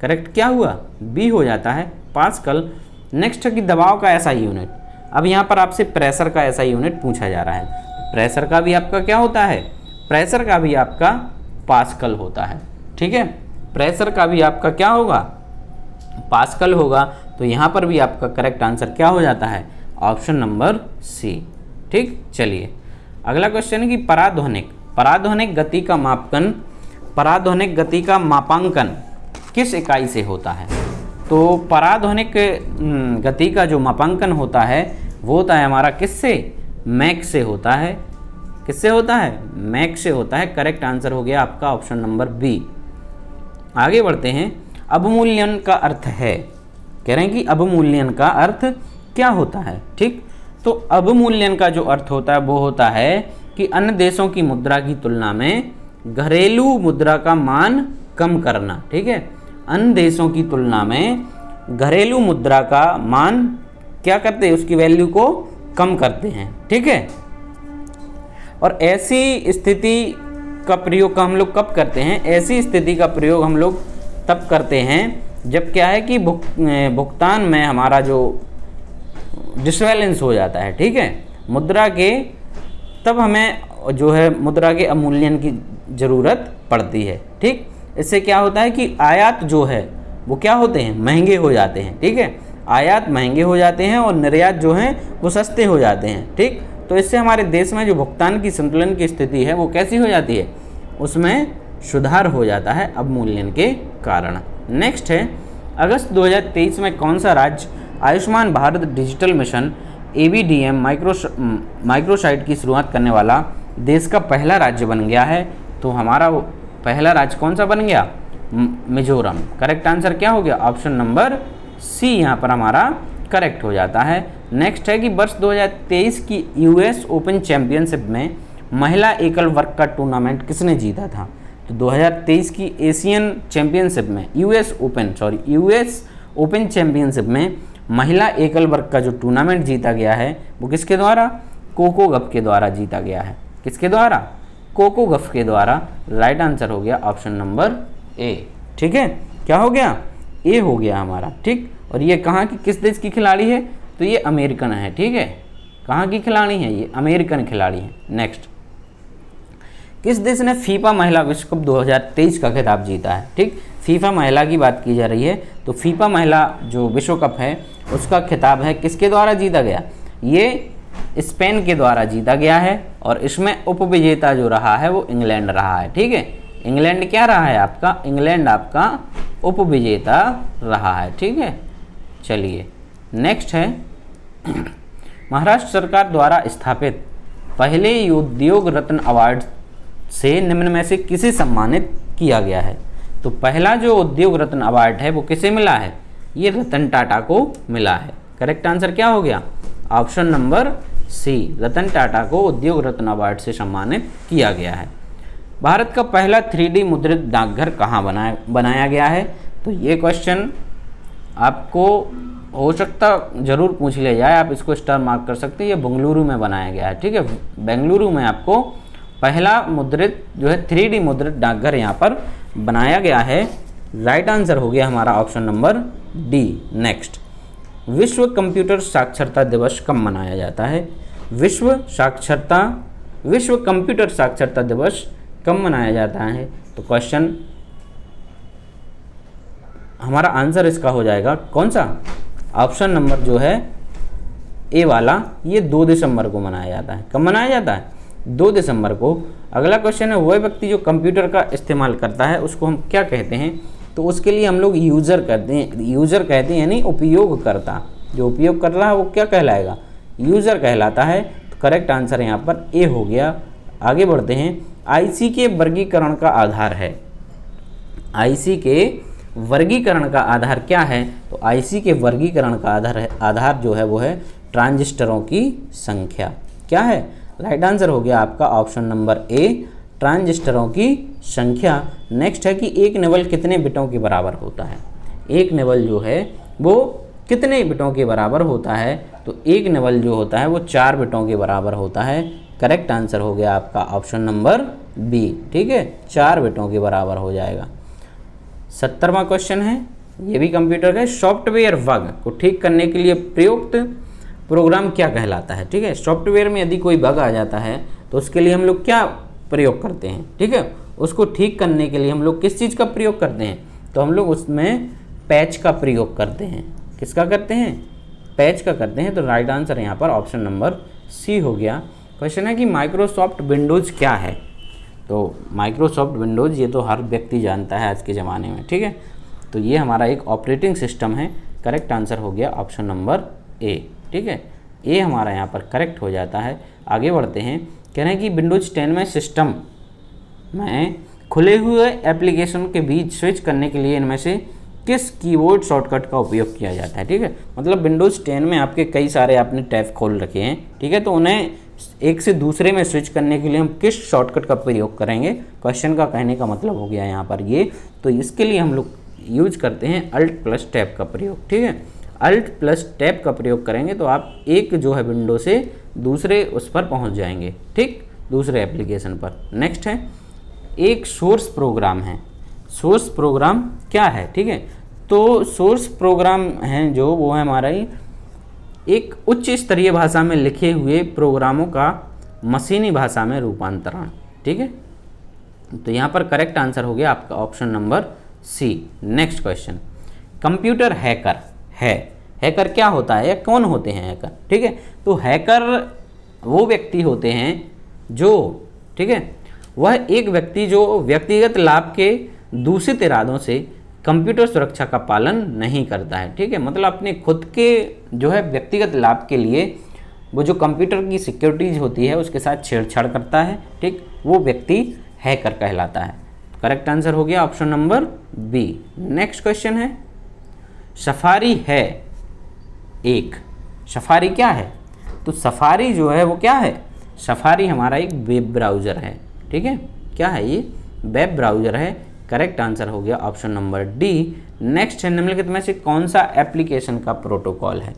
करेक्ट क्या हुआ? बी हो जाता है, पास्कल। नेक्स्ट है कि दबाव का ऐसा यूनिट। अब यहाँ पर आपसे प्रेशर का ऐसा यूनिट पूछा जा रहा है। प्रेशर का भी आपका क्या होता है? प्रेशर का भी आपका पास्कल होता है। ठीक है, प्रेशर का भी आपका क्या होगा? पास्कल होगा। तो यहाँ पर भी आपका करेक्ट आंसर क्या हो जाता है? Option number C. ठीक, चलिए अगला क्वेश्चन है कि पराध्वनिक गति का मापांकन किस इकाई से होता है? तो पराध्वनिक गति का जो मापांकन होता है वो होता है हमारा किससे? मैक से होता है। किससे होता है? मैक से होता है। करेक्ट आंसर हो गया आपका ऑप्शन नंबर बी। आगे बढ़ते हैं। अवमूल्यन का अर्थ है, कह रहे हैं कि अवमूल्यन का अर्थ क्या होता है? ठीक, तो अवमूल्यन का जो अर्थ होता है वो होता है कि अन्य देशों की मुद्रा की तुलना में घरेलू मुद्रा का मान कम करना। ठीक है, अन्य देशों की तुलना में घरेलू मुद्रा का मान क्या करते हैं? उसकी वैल्यू को कम करते हैं। ठीक है, और ऐसी स्थिति का प्रयोग हम लोग कब करते हैं? ऐसी स्थिति का प्रयोग हम लोग तब करते हैं जब क्या है कि भुगतान में हमारा जो डिसबैलेंस हो जाता है। ठीक है, मुद्रा के, तब हमें जो है मुद्रा के अवमूल्यन की ज़रूरत पड़ती है। ठीक, इससे क्या होता है कि आयात जो है वो क्या होते हैं? महंगे हो जाते हैं। ठीक है, आयात महंगे हो जाते हैं और निर्यात जो हैं वो सस्ते हो जाते हैं। ठीक, तो इससे हमारे देश में जो भुगतान की संतुलन की स्थिति है वो कैसी हो जाती है? उसमें सुधार हो जाता है अवमूल्यन के कारण। नेक्स्ट है, अगस्त 2023 में कौन सा राज्य Ayushman Bharat digital mission ABDM microsite की शुरुआत करने वाला देश का पहला राज्य बन गया है? तो हमारा वो पहला राज्य कौन सा बन गया? मिजोरम। करेक्ट आंसर क्या हो गया? ऑप्शन नंबर सी यहाँ पर हमारा करेक्ट हो जाता है। नेक्स्ट है कि वर्ष 2023 की US ओपन चैंपियनशिप में महिला एकल वर्ग का टूर्नामेंट किसने जीता था? तो 2023 की US ओपन चैंपियनशिप में महिला एकल वर्ग का जो टूर्नामेंट जीता गया है वो किसके द्वारा? कोको गफ के द्वारा जीता गया है। किसके द्वारा? कोको गफ के द्वारा। राइट आंसर हो गया ऑप्शन नंबर ए। ठीक है, क्या हो गया? ए हो गया हमारा। ठीक, और ये कहाँ की, किस देश की खिलाड़ी है? तो ये अमेरिकन है। ठीक है, कहाँ की खिलाड़ी है? ये अमेरिकन खिलाड़ी है। नेक्स्ट, किस देश ने फीफा महिला विश्व कप 2023 का खिताब जीता है? ठीक, फीफा महिला की बात की जा रही है, तो फीफा महिला जो विश्व कप है उसका खिताब है किसके द्वारा जीता गया? ये स्पेन के द्वारा जीता गया है, और इसमें उपविजेता जो रहा है वो इंग्लैंड रहा है। ठीक है, इंग्लैंड क्या रहा है आपका? इंग्लैंड आपका उपविजेता रहा है। ठीक है, चलिए नेक्स्ट है महाराष्ट्र सरकार द्वारा स्थापित पहले उद्योग रत्न अवार्ड से निम्न में से किसे सम्मानित किया गया है? तो पहला जो उद्योग रत्न अवार्ड है वो किसे मिला है? ये रतन टाटा को मिला है। करेक्ट आंसर क्या हो गया? ऑप्शन नंबर सी, रतन टाटा को उद्योग रत्न अवार्ड से सम्मानित किया गया है। भारत का पहला 3D मुद्रित डाकघर कहाँ बनाया गया है? तो ये क्वेश्चन आपको हो सकता जरूर पूछ लिया जाए, आप इसको स्टार मार्क कर सकते हैं। ये बेंगलुरु में बनाया गया है। ठीक है, बेंगलुरु में आपको पहला मुद्रित जो है 3D मुद्रित डाकघर यहाँ पर बनाया गया है। राइट आंसर हो गया हमारा ऑप्शन नंबर डी। नेक्स्ट, विश्व कंप्यूटर साक्षरता दिवस कब मनाया जाता है? विश्व कंप्यूटर साक्षरता दिवस कब मनाया जाता है? तो क्वेश्चन हमारा आंसर इसका हो जाएगा कौन सा? ऑप्शन नंबर जो है ए वाला, ये 2 दिसंबर को मनाया जाता है। कब मनाया जाता है? 2 दिसंबर को। अगला क्वेश्चन है, वह व्यक्ति जो कंप्यूटर का इस्तेमाल करता है उसको हम क्या कहते हैं? तो उसके लिए हम लोग यूज़र कहते हैं। यूज़र कहते हैं यानी उपयोगकर्ता। जो उपयोग कर रहा है वो क्या कहलाएगा? यूज़र कहलाता है। तो करेक्ट आंसर यहाँ पर ए हो गया। आगे बढ़ते हैं, आईसी के वर्गीकरण का आधार है। आईसी के वर्गीकरण का आधार क्या है? तो आईसी के वर्गीकरण का आधार जो है वो है ट्रांजिस्टरों की संख्या। क्या है? राइट आंसर हो गया आपका ऑप्शन नंबर ए, ट्रांजिस्टरों की संख्या। नेक्स्ट है कि एक निबल कितने बिटों के बराबर होता है? एक निबल जो है वो कितने बिटों के बराबर होता है? तो एक निबल जो होता है वो 4 बिटों के बराबर होता है। करेक्ट आंसर हो गया आपका ऑप्शन नंबर बी। ठीक है, 4 बिटों के बराबर हो जाएगा। 70वां क्वेश्चन है, ये भी कंप्यूटर का, सॉफ्टवेयर बग को ठीक करने के लिए प्रयुक्त प्रोग्राम क्या कहलाता है? ठीक है, सॉफ्टवेयर में यदि कोई बग आ जाता है तो उसके लिए हम लोग क्या प्रयोग करते हैं? ठीक है, उसको ठीक करने के लिए हम लोग किस चीज़ का प्रयोग करते हैं? तो हम लोग उसमें पैच का प्रयोग करते हैं। किसका करते हैं? पैच का करते हैं। तो राइट आंसर यहाँ पर ऑप्शन नंबर सी हो गया। क्वेश्चन है कि माइक्रोसॉफ्ट विंडोज़ क्या है? तो माइक्रोसॉफ्ट विंडोज़ ये तो हर व्यक्ति जानता है आज के ज़माने में। ठीक है, तो ये हमारा एक ऑपरेटिंग सिस्टम है। करेक्ट आंसर हो गया ऑप्शन नंबर ए। ठीक है, ए हमारा यहाँ पर करेक्ट हो जाता है। आगे बढ़ते हैं, कह रहे हैं कि विंडोज़ 10 में सिस्टम में खुले हुए एप्लीकेशन के बीच स्विच करने के लिए इनमें से किस कीबोर्ड शॉर्टकट का उपयोग किया जाता है? ठीक है, मतलब विंडोज़ 10 में आपके कई सारे आपने टैब खोल रखे हैं। ठीक है, तो उन्हें एक से दूसरे में स्विच करने के लिए हम किस शॉर्टकट का प्रयोग करेंगे? क्वेश्चन का कहने का मतलब हो गया यहाँ पर ये। तो इसके लिए हम लोग यूज करते हैं अल्ट प्लस टैब का प्रयोग। ठीक है, अल्ट प्लस टैब का प्रयोग करेंगे तो आप एक जो है विंडो से दूसरे उस पर पहुँच जाएंगे। ठीक, दूसरे एप्लीकेशन पर। नेक्स्ट है, एक सोर्स प्रोग्राम है। सोर्स प्रोग्राम क्या है? ठीक है, तो सोर्स प्रोग्राम हैं जो वो है हमारा ही एक उच्च स्तरीय भाषा में लिखे हुए प्रोग्रामों का मशीनी भाषा में रूपांतरण। ठीक है, तो यहाँ पर करेक्ट आंसर हो गया आपका option number C. Next question, computer hacker है। हैकर क्या होता है या कौन होते हैं हैकर? ठीक है, तो हैकर वो व्यक्ति होते हैं जो, ठीक है, वह एक व्यक्ति जो व्यक्तिगत लाभ के दूषित इरादों से कंप्यूटर सुरक्षा का पालन नहीं करता है। ठीक है, मतलब अपने खुद के जो है व्यक्तिगत लाभ के लिए वो जो कंप्यूटर की सिक्योरिटीज होती है उसके साथ छेड़छाड़ करता है। ठीक, वो व्यक्ति हैकर कहलाता है। करेक्ट आंसर हो गया option number B. Next question है, सफारी है एक। सफारी क्या है? तो सफारी जो है वो क्या है? सफारी हमारा एक वेब ब्राउज़र है। ठीक है, क्या है ये? वेब ब्राउज़र है। करेक्ट आंसर हो गया ऑप्शन नंबर डी। नेक्स्ट है निम्नलिखित में से कौन सा एप्लीकेशन का प्रोटोकॉल है?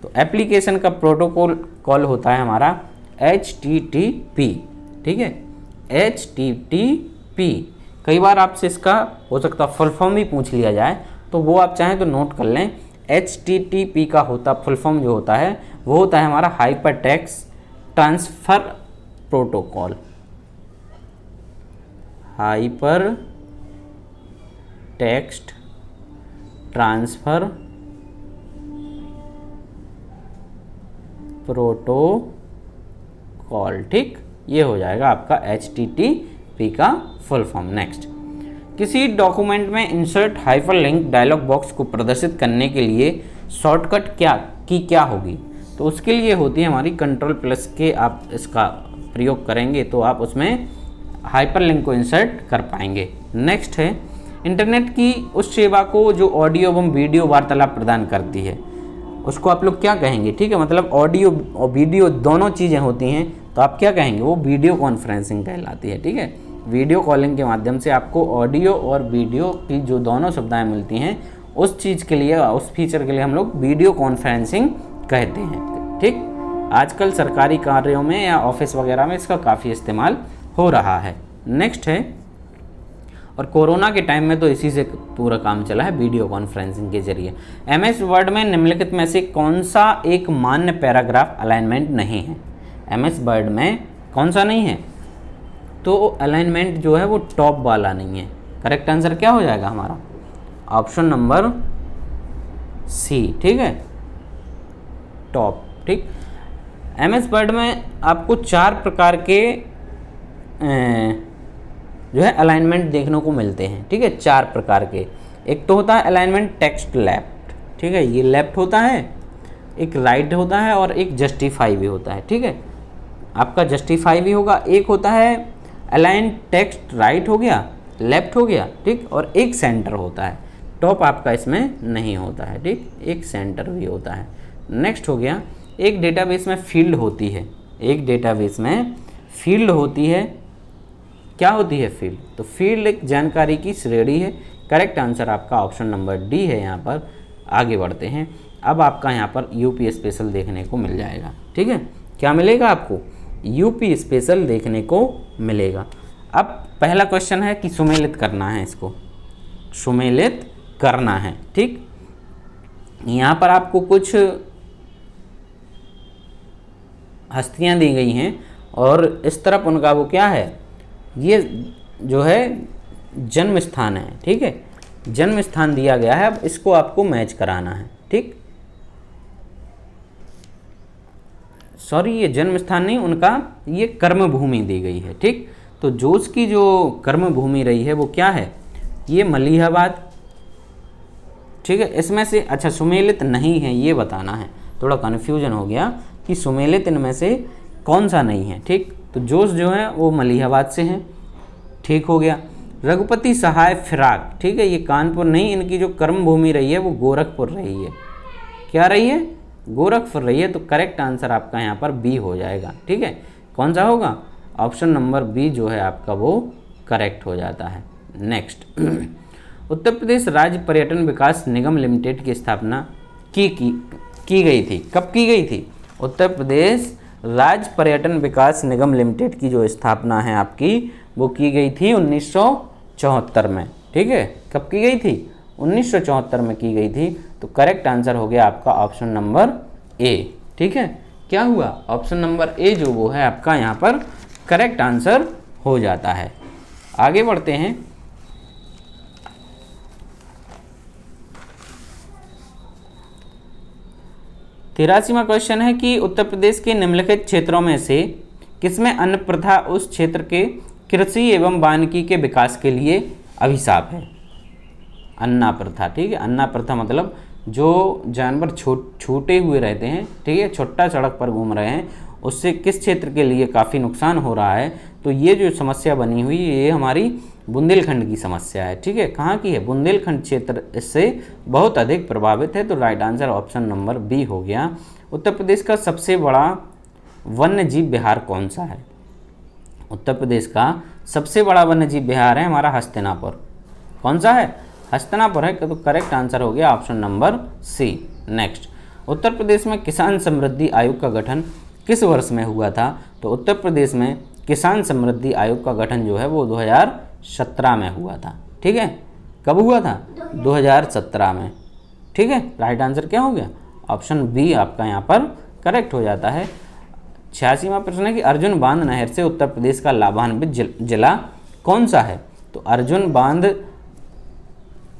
तो एप्लीकेशन का प्रोटोकॉल कॉल होता है हमारा HTTP, ठीक है, HTTP। कई बार आपसे इसका हो सकता है फुल फॉर्म भी पूछ लिया जाए, तो वो आप चाहें तो नोट कर लें। HTTP का फुल फॉर्म जो होता है वो होता है हमारा hyper text transfer protocol, hyper text transfer protocol, ठीक, ये हो जाएगा आपका HTTP का फुल फॉर्म। नेक्स्ट, किसी डॉक्यूमेंट में इंसर्ट हाइपरलिंक डायलॉग बॉक्स को प्रदर्शित करने के लिए शॉर्टकट क्या होगी? तो उसके लिए होती है हमारी Ctrl+K। आप इसका प्रयोग करेंगे तो आप उसमें हाइपरलिंक को इंसर्ट कर पाएंगे। नेक्स्ट है इंटरनेट की उस सेवा को जो ऑडियो एवं वीडियो वार्तालाप प्रदान करती है, उसको आप लोग क्या कहेंगे? ठीक है, मतलब ऑडियो और वीडियो दोनों चीज़ें होती हैं, तो आप क्या कहेंगे? वो वीडियो कॉन्फ्रेंसिंग कहलाती है। ठीक है, वीडियो कॉलिंग के माध्यम से आपको ऑडियो और वीडियो की जो दोनों सुविधाएं मिलती हैं, उस चीज़ के लिए, उस फीचर के लिए हम लोग वीडियो कॉन्फ्रेंसिंग कहते हैं। ठीक, आजकल सरकारी कार्यों में या ऑफिस वगैरह में इसका काफ़ी इस्तेमाल हो रहा है। नेक्स्ट है, और कोरोना के टाइम में तो इसी से पूरा काम चला है, वीडियो कॉन्फ्रेंसिंग के जरिए। MS वर्ड में निम्नलिखित में से कौन सा एक मान्य पैराग्राफ अलाइनमेंट नहीं है? MS वर्ड में कौन सा नहीं है? तो अलाइनमेंट जो है वो टॉप वाला नहीं है। करेक्ट आंसर क्या हो जाएगा हमारा? ऑप्शन नंबर C, ठीक है, टॉप। ठीक, MS वर्ड में आपको 4 प्रकार के जो है अलाइनमेंट देखने को मिलते हैं। ठीक है, 4 प्रकार के। एक तो होता है अलाइनमेंट टेक्स्ट लेफ्ट, ठीक है, ये लेफ्ट होता है, एक राइट होता है और एक जस्टिफाई भी होता है। ठीक है, आपका जस्टिफाई भी होगा। एक होता है अलाइन टेक्स्ट राइट हो गया, लेफ्ट हो गया, ठीक, और एक सेंटर होता है। टॉप आपका इसमें नहीं होता है, ठीक, एक सेंटर भी होता है। नेक्स्ट हो गया, एक डेटाबेस में फील्ड होती है, एक डेटाबेस में फील्ड होती है। क्या होती है फील्ड? तो फील्ड एक जानकारी की श्रेणी है। करेक्ट आंसर आपका ऑप्शन नंबर D है। यहाँ पर आगे बढ़ते हैं। अब आपका यहाँ पर यूपी स्पेशल देखने को मिल जाएगा। ठीक है, क्या मिलेगा आपको? यूपी स्पेशल देखने को मिलेगा। अब पहला क्वेश्चन है कि सुमेलित करना है, इसको सुमेलित करना है। ठीक, यहाँ पर आपको कुछ हस्तियाँ दी गई हैं और इस तरफ उनका वो क्या है, ये जो है जन्म स्थान है। ठीक है, जन्म स्थान दिया गया है। अब इसको आपको मैच कराना है। ठीक, सॉरी, ये जन्म स्थान नहीं, उनका ये कर्म भूमि दी गई है। ठीक, तो जोश की जो कर्म भूमि रही है वो क्या है? ये मलिहाबाद। ठीक है, इसमें से अच्छा सुमेलित नहीं है ये बताना है। थोड़ा कन्फ्यूजन हो गया कि सुमेलित इनमें से कौन सा नहीं है। ठीक, तो जोश जो है वो मलिहाबाद से हैं। ठीक हो गया। रघुपति सहाय फिराक, ठीक है, ये कानपुर नहीं, इनकी जो कर्म भूमि रही है वो गोरखपुर रही है। क्या रही है? गोरखपुर रही है। तो करेक्ट आंसर आपका यहाँ पर B हो जाएगा। ठीक है, कौन सा होगा? ऑप्शन नंबर B जो है आपका वो करेक्ट हो जाता है। नेक्स्ट, उत्तर प्रदेश राज्य पर्यटन विकास निगम लिमिटेड की स्थापना की गई थी। कब की गई थी? उत्तर प्रदेश राज्य पर्यटन विकास निगम लिमिटेड की जो स्थापना है आपकी वो की गई थी 1974 में। ठीक है, कब की गई थी? 1974 में की गई थी। तो करेक्ट आंसर हो गया आपका ऑप्शन नंबर A। ठीक है, क्या हुआ? ऑप्शन नंबर A जो वो है आपका यहाँ पर करेक्ट आंसर हो जाता है। आगे बढ़ते हैं। तिरासीवां क्वेश्चन है कि उत्तर प्रदेश के निम्नलिखित क्षेत्रों में से किसमें अन्न प्रथा उस क्षेत्र के कृषि एवं वानिकी के विकास के लिए अभिशाप है? अन्ना प्रथा। ठीक है, अन्ना प्रथा मतलब जो जानवर छूटे हुए रहते हैं, ठीक है, छुट्टा सड़क पर घूम रहे हैं, उससे किस क्षेत्र के लिए काफ़ी नुकसान हो रहा है। तो ये जो समस्या बनी हुई है ये हमारी बुंदेलखंड की समस्या है। ठीक है, कहाँ की है? बुंदेलखंड क्षेत्र इससे बहुत अधिक प्रभावित है। तो right answer option number B हो गया। उत्तर प्रदेश का सबसे बड़ा वन्य जीव विहार कौन सा है? उत्तर प्रदेश का सबसे बड़ा वन्य जीव विहार है हमारा हस्तिनापुर। कौन सा है? हस्तिनापुर है, तो करेक्ट आंसर हो गया option number C. Next, Uttar Pradesh में किसान समृद्धि आयोग का गठन किस वर्ष में हुआ था? तो उत्तर प्रदेश में किसान समृद्धि आयोग का गठन जो है वो 2017 में हुआ था। ठीक है, कब हुआ था? 2017 में। ठीक है, राइट आंसर क्या हो गया? ऑप्शन बी आपका यहाँ पर करेक्ट हो जाता है। 86वां प्रश्न है कि अर्जुन बांध नहर से उत्तर प्रदेश का लाभान्वित जिला कौन सा है? तो अर्जुन बांध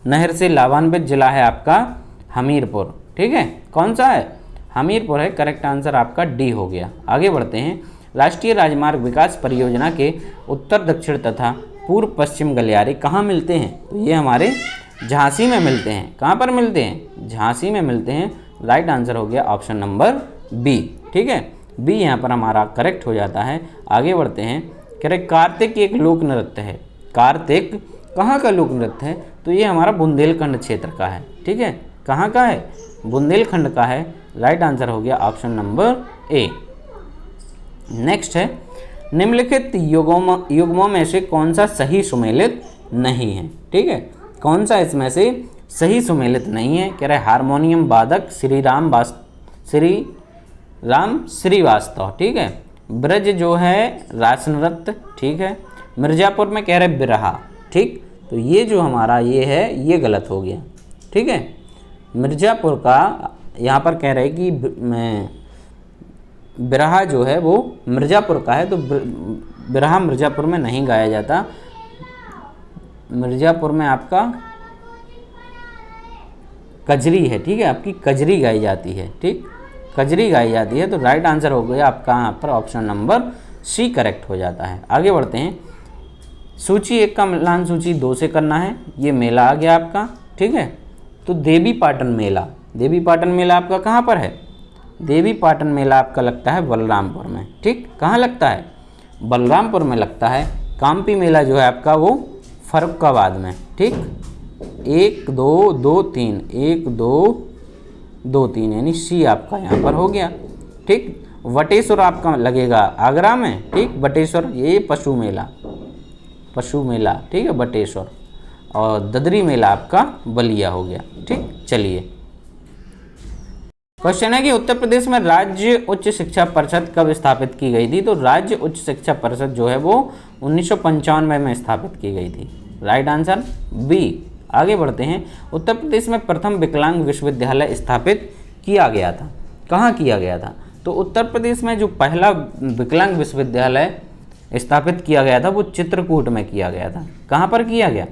नहर से लाभान्वित जिला है आपका हमीरपुर। ठीक है, कौन सा है? हमीरपुर है, करेक्ट आंसर आपका डी हो गया। आगे बढ़ते हैं, राष्ट्रीय राजमार्ग विकास परियोजना के उत्तर दक्षिण तथा पूर्व पश्चिम गलियारे कहाँ मिलते हैं? तो ये हमारे झांसी में मिलते हैं। कहाँ पर मिलते हैं? झांसी में मिलते हैं। राइट आंसर हो गया ऑप्शन नंबर बी। ठीक है, बी यहाँ पर हमारा करेक्ट हो जाता है। आगे बढ़ते हैं, कह रहे कार्तिक एक लोक नृत्य है। कार्तिक कहाँ का लोक नृत्य है? तो ये हमारा बुंदेलखंड क्षेत्र का है। ठीक है, कहाँ का है? बुंदेलखंड का है। राइट आंसर हो गया ऑप्शन नंबर ए। नेक्स्ट है, निम्नलिखित युग्मों में से कौन सा सही सुमेलित नहीं है? ठीक है, कौन सा इसमें से सही सुमेलित नहीं है? कह रहे हारमोनियम वादक श्री राम श्रीवास्तव। ठीक है, ब्रज जो है रास नृत्य। ठीक है, मिर्जापुर में कह रहे बिरहा। ठीक, तो ये जो हमारा ये है ये गलत हो गया। ठीक है, मिर्जापुर का यहाँ पर कह रहे कि बिरहा जो है वो मिर्जापुर का है, तो बिरहा मिर्जापुर में नहीं गाया जाता। मिर्जापुर में आपका कजरी है। ठीक है, आपकी कजरी गाई जाती है। ठीक, कजरी गाई जाती है। तो राइट आंसर हो गया आपका यहाँ पर ऑप्शन नंबर सी करेक्ट हो जाता है। आगे बढ़ते हैं, सूची 1 का मिलान सूची 2 से करना है। ये मेला आ गया आपका। ठीक है, तो देवी पाटन मेला आपका कहाँ पर है? देवी पाटन मेला आपका लगता है बलरामपुर में। ठीक, कहाँ लगता है? बलरामपुर में लगता है। काम्पी मेला जो है आपका वो फर्रुखाबाद में। ठीक, 1 2 2 3 1 2 2 3 यानी सी आपका यहाँ पर हो गया। ठीक, वटेश्वर आपका लगेगा आगरा में। ठीक, बटेश्वर ये पशु मेला। ठीक है, बटेश्वर। और ददरी मेला आपका बलिया हो गया। ठीक, चलिए क्वेश्चन है कि उत्तर प्रदेश में राज्य उच्च शिक्षा परिषद कब स्थापित की गई थी? तो राज्य उच्च शिक्षा परिषद जो है वो 1995 में स्थापित की गई थी। Right answer B. आगे बढ़ते हैं, उत्तर प्रदेश में प्रथम विकलांग विश्वविद्यालय स्थापित किया गया था। कहाँ किया गया था? तो उत्तर प्रदेश में जो पहला विकलांग विश्वविद्यालय स्थापित किया गया था वो चित्रकूट में किया गया था। कहाँ पर किया गया?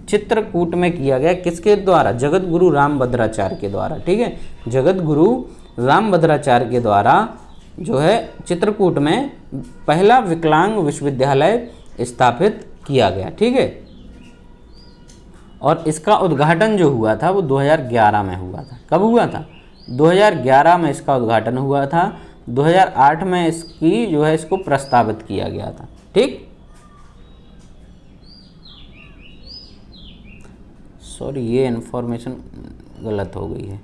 चित्रकूट में किया गया। किसके द्वारा? जगत गुरु रामभद्राचार्य के द्वारा। ठीक है, जगत गुरु रामभद्राचार्य के द्वारा जो है चित्रकूट में पहला विकलांग विश्वविद्यालय स्थापित किया गया। ठीक है, और इसका उद्घाटन जो हुआ था वो 2011 में हुआ था। कब हुआ था? 2011 में इसका उद्घाटन हुआ था। 2008 में इसकी जो है इसको प्रस्तावित किया गया था। ठीक, सॉरी ये इन्फॉर्मेशन गलत हो गई है।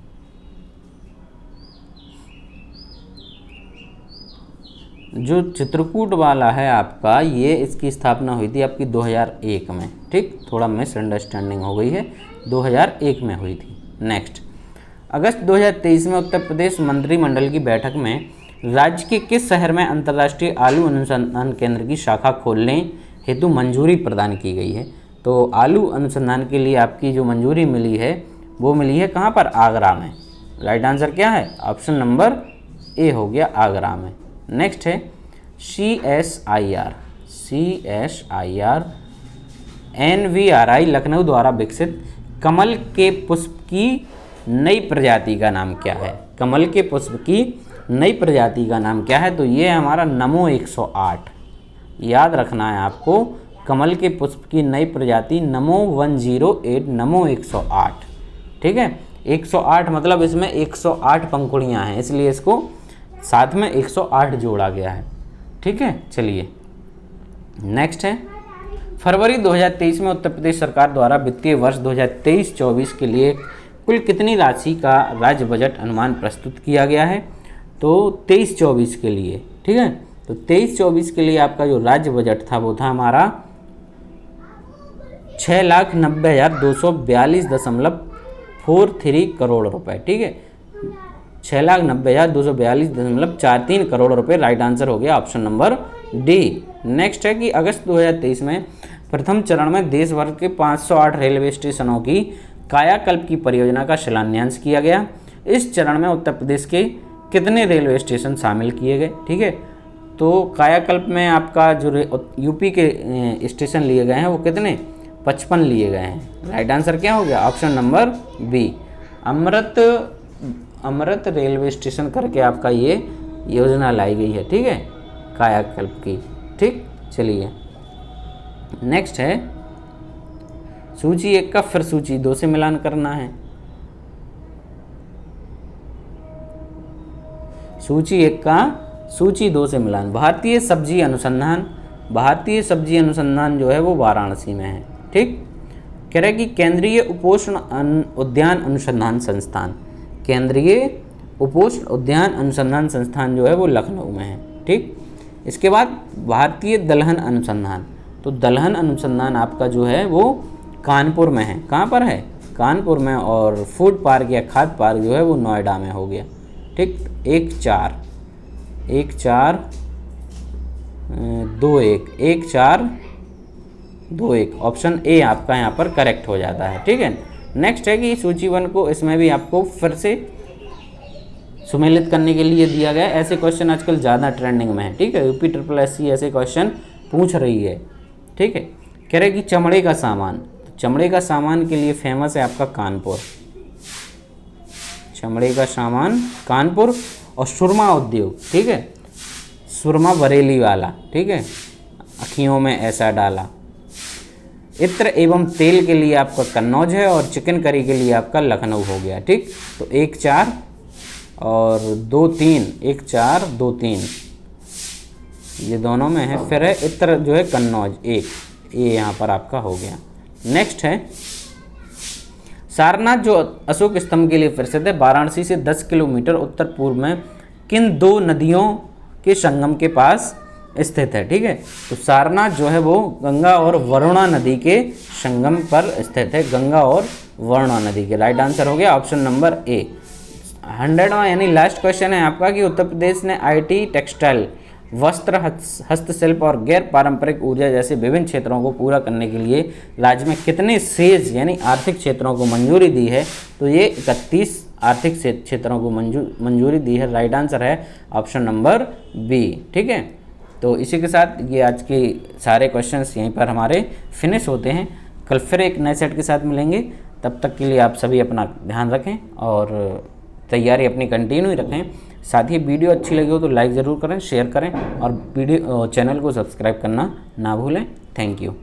जो चित्रकूट वाला है आपका ये इसकी स्थापना हुई थी आपकी 2001 में। ठीक, थोड़ा मिसअंडरस्टैंडिंग हो गई है, 2001 में हुई थी। नेक्स्ट, अगस्त 2023 में उत्तर प्रदेश मंत्रिमंडल की बैठक में राज्य के किस शहर में अंतर्राष्ट्रीय आलू अनुसंधान केंद्र की शाखा खोलने हेतु मंजूरी प्रदान की गई है? तो आलू अनुसंधान के लिए आपकी जो मंजूरी मिली है वो मिली है कहाँ पर? आगरा में। राइट आंसर क्या है? ऑप्शन नंबर ए हो गया, आगरा में। नेक्स्ट है CSIR NVRI लखनऊ द्वारा विकसित कमल के पुष्प की नई प्रजाति का नाम क्या है? कमल के पुष्प की नई प्रजाति का नाम क्या है? तो ये हमारा नमो 108। याद रखना है आपको, कमल के पुष्प की नई प्रजाति नमो 108 नमो 108। ठीक है, 108 मतलब इसमें 108 पंखुड़ियाँ हैं, इसलिए इसको साथ में 108 जोड़ा गया है। ठीक है, चलिए नेक्स्ट है, फरवरी 2023 में उत्तर प्रदेश सरकार द्वारा वित्तीय वर्ष 2023-24 के लिए कुल कितनी राशि का राज्य बजट अनुमान प्रस्तुत किया गया है? तो 23-24 के लिए। ठीक है, तो 23-24 के लिए आपका जो राज्य बजट था वो था हमारा 6,90,242.43 करोड़ रुपए। ठीक है, 6,90,242.43 करोड़ रुपए राइट आंसर हो गया ऑप्शन नंबर डी। नेक्स्ट है कि अगस्त 2023 में प्रथम चरण में देश भर के 508 रेलवे स्टेशनों की कायाकल्प की परियोजना का शिलान्यास किया गया। इस चरण में उत्तर प्रदेश के कितने रेलवे स्टेशन शामिल किए गए? ठीक है, तो कायाकल्प में आपका जो यूपी के स्टेशन लिए गए हैं वो कितने? 55 लिए गए हैं। राइट आंसर क्या हो गया? ऑप्शन नंबर बी, अमृत रेलवे स्टेशन करके आपका ये योजना लाई गई है। ठीक है, कायाकल्प की। ठीक, चलिए नेक्स्ट है सूची 1 का फिर सूची 2 से मिलान करना है। सूची 1 का सूची 2 से मिलान। भारतीय सब्जी अनुसंधान जो है वो वाराणसी में है। ठीक, कह रहा है कि केंद्रीय उपोष्ण उद्यान अनुसंधान संस्थान, केंद्रीय उपोष्ण उद्यान अनुसंधान संस्थान जो है वो लखनऊ में है। ठीक, इसके बाद भारतीय दलहन अनुसंधान, तो दलहन अनुसंधान आपका जो है वो कानपुर में है। कहाँ पर है? कानपुर में। और फूड पार्क या खाद्य पार्क जो है वो नोएडा में हो गया। ठीक, 1-4-2-1 ऑप्शन ए आपका यहाँ पर करेक्ट हो जाता है। ठीक है, नेक्स्ट है कि सूची 1 को इसमें भी आपको फिर से सुमेलित करने के लिए दिया गया। ऐसे क्वेश्चन आजकल ज़्यादा ट्रेंडिंग में है। ठीक है, UPSSC ऐसे क्वेश्चन पूछ रही है। ठीक है, कह रहे कि चमड़े का सामान, तो चमड़े का सामान के लिए फेमस है आपका कानपुर, चमड़े का सामान कानपुर। और सुरमा उद्योग, ठीक है, सुरमा बरेली वाला। ठीक है, अखियों में ऐसा डाला। इत्र एवं तेल के लिए आपका कन्नौज है और चिकन करी के लिए आपका लखनऊ हो गया। ठीक, तो 1-4 और 2-3, 1-4-2-3 ये दोनों में है। फिर है इत्र जो है कन्नौज 1, ये यहाँ पर आपका हो गया। नेक्स्ट है सारनाथ जो अशोक स्तंभ के लिए प्रसिद्ध है, वाराणसी से 10 किलोमीटर उत्तर पूर्व में किन 2 नदियों के संगम के पास स्थित है? ठीक है, तो सारनाथ जो है वो गंगा और वरुणा नदी के संगम पर स्थित है, गंगा और वरुणा नदी के। राइट आंसर हो गया ऑप्शन नंबर ए। 100वां यानी लास्ट क्वेश्चन है आपका कि उत्तर प्रदेश ने IT, टेक्सटाइल, वस्त्र, हस्तशिल्प और गैर पारंपरिक ऊर्जा जैसे विभिन्न क्षेत्रों को पूरा करने के लिए राज्य में कितने सेज यानी आर्थिक क्षेत्रों को मंजूरी दी है? तो ये 31 आर्थिक क्षेत्रों को मंजूरी दी है। राइट आंसर है ऑप्शन नंबर बी। ठीक है, तो इसी के साथ ये आज के सारे क्वेश्चंस यहीं पर हमारे फिनिश होते हैं। कल फिर एक नए सेट के साथ मिलेंगे, तब तक के लिए आप सभी अपना ध्यान रखें और तैयारी अपनी कंटिन्यू रखें। साथ ही वीडियो अच्छी लगी हो तो लाइक ज़रूर करें, शेयर करें और वीडियो चैनल को सब्सक्राइब करना ना भूलें। Thank you.